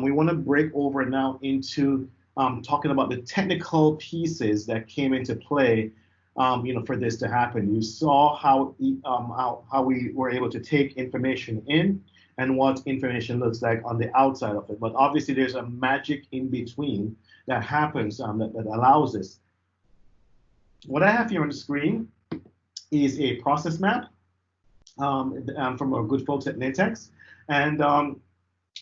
We want to break over now into talking about the technical pieces that came into play, for this to happen. You saw how we were able to take information in and what information looks like on the outside of it. But obviously, there's a magic in between that happens that allows this. What I have here on the screen is a process map from our good folks at NetCore. And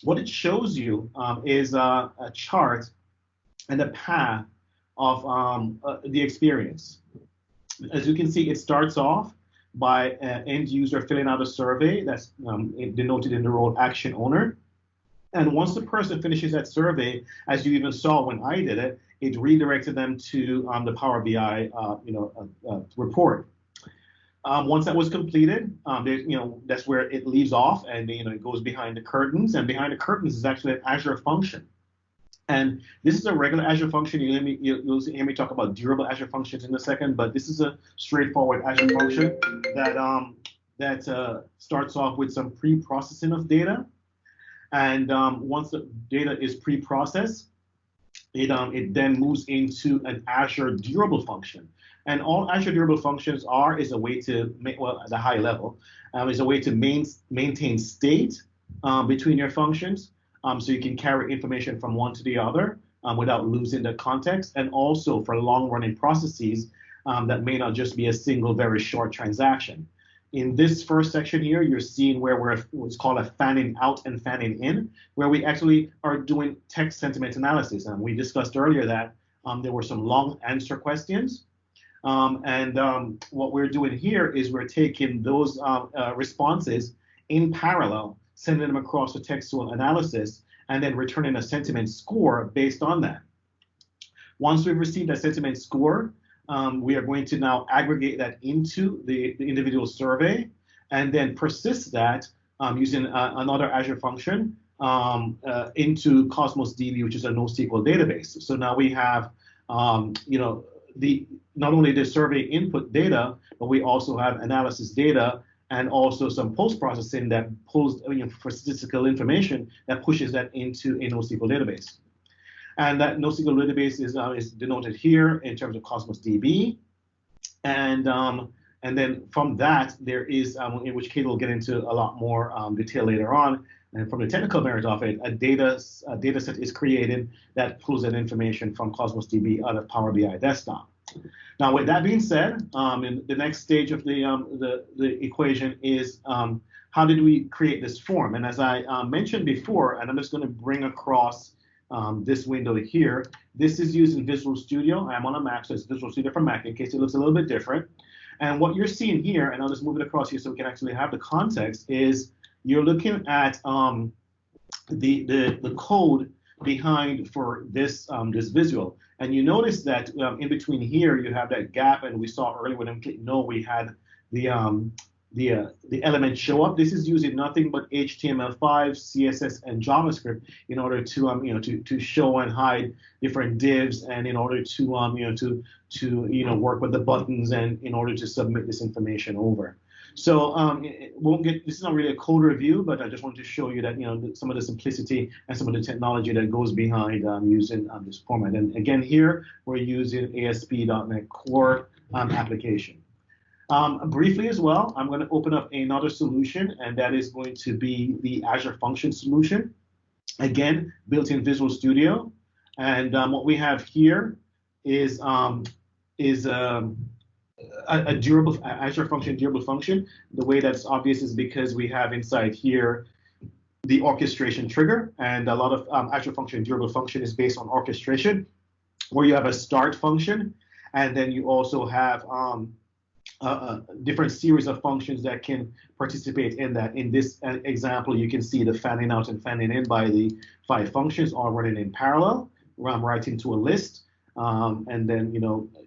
what it shows you is a chart and a path of the experience. As you can see, it starts off by an end user filling out a survey that's denoted in the role action owner. And once the person finishes that survey, as you even saw when I did it, it redirected them to the Power BI report. Once that was completed, that's where it leaves off, and it goes behind the curtains. And behind the curtains is actually an Azure function. And this is a regular Azure function. You'll hear me talk about durable Azure functions in a second, but this is a straightforward Azure function that starts off with some pre-processing of data. And once the data is pre-processed, it then moves into an Azure durable function. And all Azure durable functions is a way to at the high level, is a way to maintain state between your functions, so you can carry information from one to the other without losing the context, and also for long-running processes that may not just be a single very short transaction. In this first section here, you're seeing where we're what's called a fanning out and fanning in, where we actually are doing text sentiment analysis. And we discussed earlier that there were some long answer questions. What we're doing here is we're taking those responses in parallel, sending them across the textual analysis, and then returning a sentiment score based on that. Once we've received a sentiment score, we are going to now aggregate that into the individual survey and then persist that using another Azure function into Cosmos DB, which is a NoSQL database. So now we have, not only the survey input data, but we also have analysis data and also some post-processing that pulls for statistical information that pushes that into a NoSQL database. And that NoSQL database is denoted here in terms of Cosmos DB. And then from that, there is, in which Kate will get into a lot more detail later on. And from the technical merit of it, a data set is created that pulls that information from Cosmos DB out of Power BI Desktop. Now, with that being said, in the next stage of the equation is how did we create this form? And as I mentioned before, and I'm just going to bring across this window here. This is using Visual Studio. I'm on a Mac, so it's Visual Studio for Mac in case it looks a little bit different. And what you're seeing here, and I'll just move it across here so we can actually have the context, is you're looking at the code behind for this this visual. And you notice that in between here you have that gap, and we saw earlier when I clicked no, we had the element show up. This is using nothing but HTML5, CSS, and JavaScript in order to to show and hide different divs, and in order to work with the buttons, and in order to submit this information over. So this is not really a code review, but I just wanted to show you that some of the simplicity and some of the technology that goes behind using this format. And again, here we're using ASP.NETCore application. Briefly as well, I'm going to open up another solution, and that is going to be the Azure Function solution. Again, built in Visual Studio. And what we have here is a durable Azure Function durable function. The way that's obvious is because we have inside here the orchestration trigger, and a lot of Azure Function durable function is based on orchestration, where you have a start function, and then you also have a different series of functions that can participate in that. In this example, you can see the fanning out and fanning in by the 5 functions all running in parallel. I'm writing to a list, and then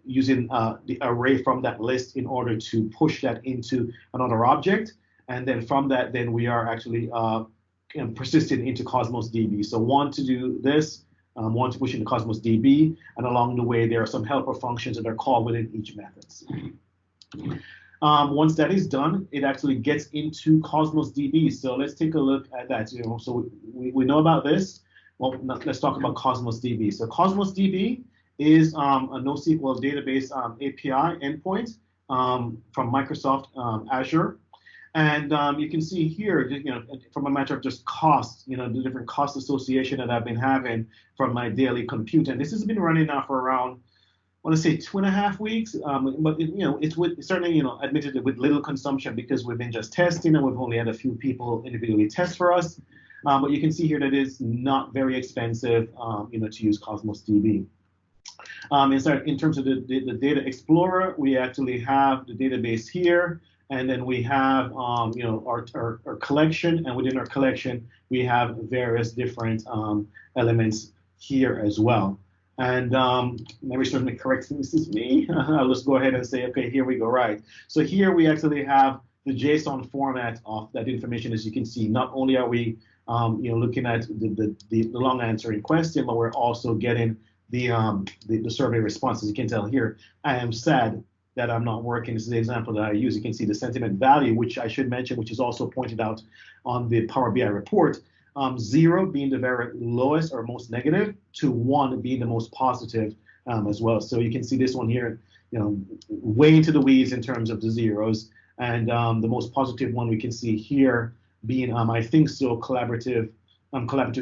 using the array from that list in order to push that into another object, and then from that, then we are actually persisting into Cosmos DB. So one to do this, one to push into Cosmos DB, and along the way there are some helper functions that are called within each methods. Once that is done, it actually gets into Cosmos DB. So let's take a look at that. So we know about this. well, let's talk about Cosmos DB. So Cosmos DB is a NoSQL database API endpoint from Microsoft Azure. And you can see here, from a matter of just cost, the different cost association that I've been having from my daily compute. And this has been running now for around, I want to say 2.5 weeks, but it's certainly, admittedly with little consumption because we've been just testing and we've only had a few people individually test for us. But you can see here that it's not very expensive, to use Cosmos DB. In terms of the Data Explorer, we actually have the database here, and then we have, our collection, and within our collection, we have various different elements here as well. And maybe certainly correct me, this is me. I'll just go ahead and say, okay, here we go, right. So here we actually have the JSON format of that information. As you can see, not only are we looking at the long answering question, but we're also getting the survey responses. You can tell here, I am sad that I'm not working. This is the example that I use. You can see the sentiment value, which I should mention, which is also pointed out on the Power BI report. 0 being the very lowest or most negative, to 1 being the most positive as well. So you can see this one here, way into the weeds in terms of the zeros. And the most positive one we can see here being, I think so, collaborative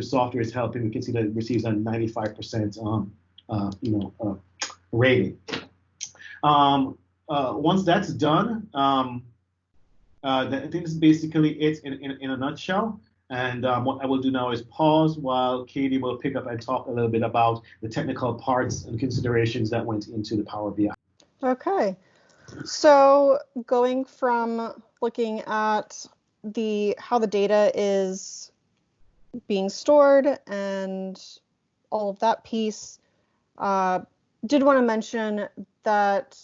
software is helping. We can see that it receives a 95% rating. Once that's done, I think this is basically it in a nutshell. And what I will do now is pause while Katie will pick up and talk a little bit about the technical parts and considerations that went into the Power BI. Okay, so going from looking at how the data is being stored and all of that piece, did want to mention that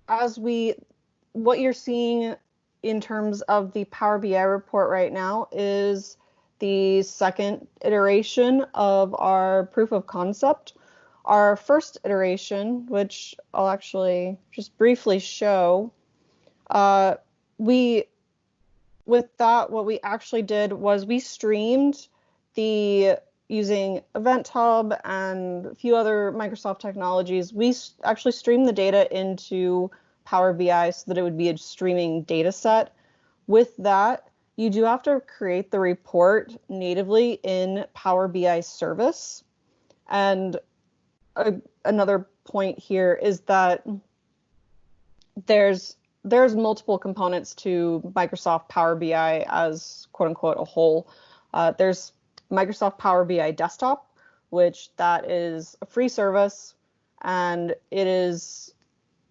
what you're seeing in terms of the Power BI report right now is the second iteration of our proof of concept. Our first iteration, which I'll actually just briefly show, what we actually did was we streamed using Event Hub and a few other Microsoft technologies. We actually streamed the data into Power BI so that it would be a streaming data set. With that, you do have to create the report natively in Power BI service. And another point here is that there's multiple components to Microsoft Power BI as quote unquote a whole. There's Microsoft Power BI Desktop, which that is a free service, and it is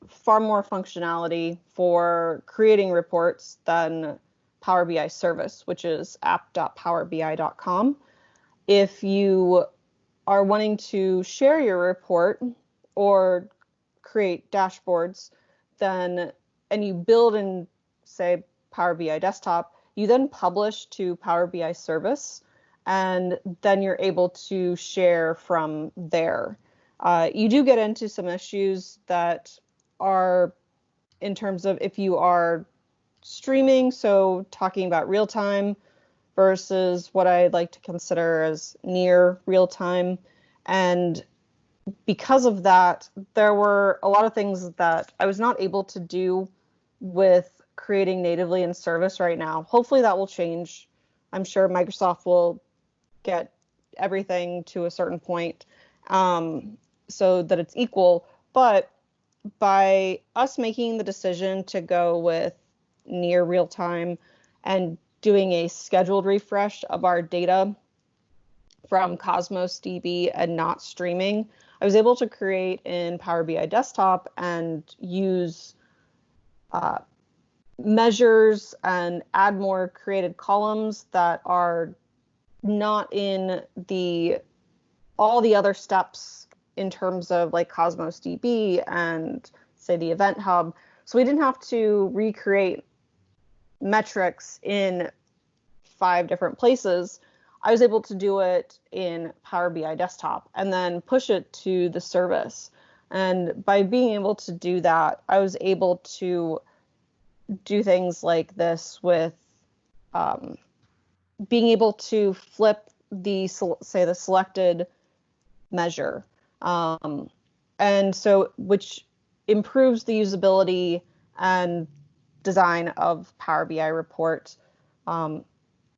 far more functionality for creating reports than Power BI service, which is app.powerbi.com. If you are wanting to share your report or create dashboards, and you build in, say, Power BI Desktop, you then publish to Power BI service, and then you're able to share from there. You do get into some issues that are in terms of if you are streaming, so talking about real time versus what I like to consider as near real time. And because of that, there were a lot of things that I was not able to do with creating natively in service right now. Hopefully that will change. I'm sure Microsoft will get everything to a certain point so that it's equal. But by us making the decision to go with near real time and doing a scheduled refresh of our data from Cosmos DB and not streaming, I was able to create in Power BI Desktop and use measures and add more created columns that are not in all the other steps in terms of like Cosmos DB and say the Event Hub. So we didn't have to recreate metrics in 5 different places. I was able to do it in Power BI Desktop and then push it to the service. And by being able to do that, I was able to do things like this with being able to flip the selected measure. And so, which improves the usability and design of Power BI report.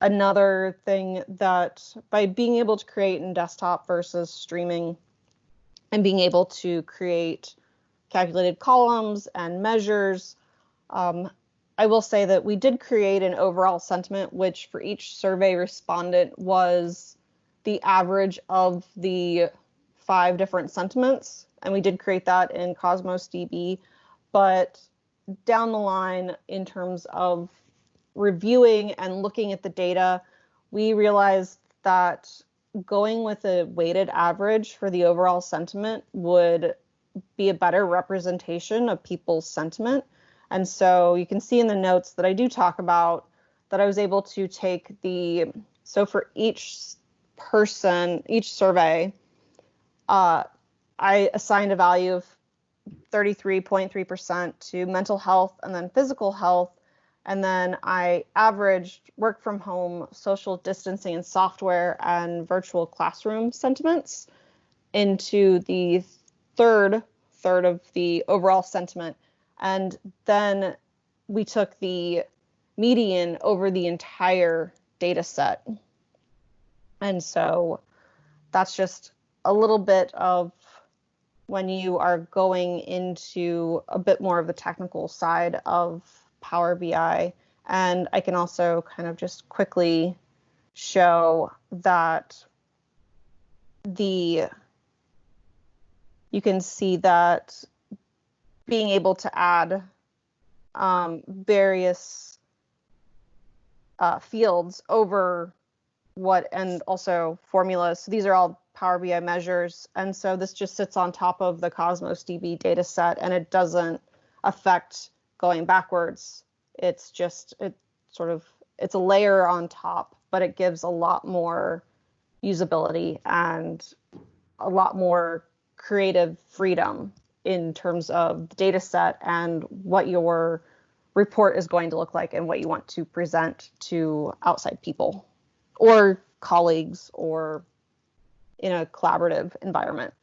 Another thing that by being able to create in desktop versus streaming and being able to create calculated columns and measures, I will say that we did create an overall sentiment, which for each survey respondent was the average of the 5 different sentiments. And we did create that in Cosmos DB. But down the line, in terms of reviewing and looking at the data, we realized that going with a weighted average for the overall sentiment would be a better representation of people's sentiment. And so you can see in the notes that I do talk about that I was able to take so for each person, each survey, I assigned a value of 33.3% to mental health and then physical health. And then I averaged work from home, social distancing and software, and virtual classroom sentiments into the third of the overall sentiment. And then we took the median over the entire data set. And so that's just a little bit of when you are going into a bit more of the technical side of Power BI. And I can also kind of just quickly show that you can see that being able to add various fields over and also formulas. So these are all Power BI measures. And so this just sits on top of the Cosmos DB data set, and it doesn't affect going backwards. It's a layer on top, but it gives a lot more usability and a lot more creative freedom in terms of the data set and what your report is going to look like and what you want to present to outside people or colleagues or in a collaborative environment.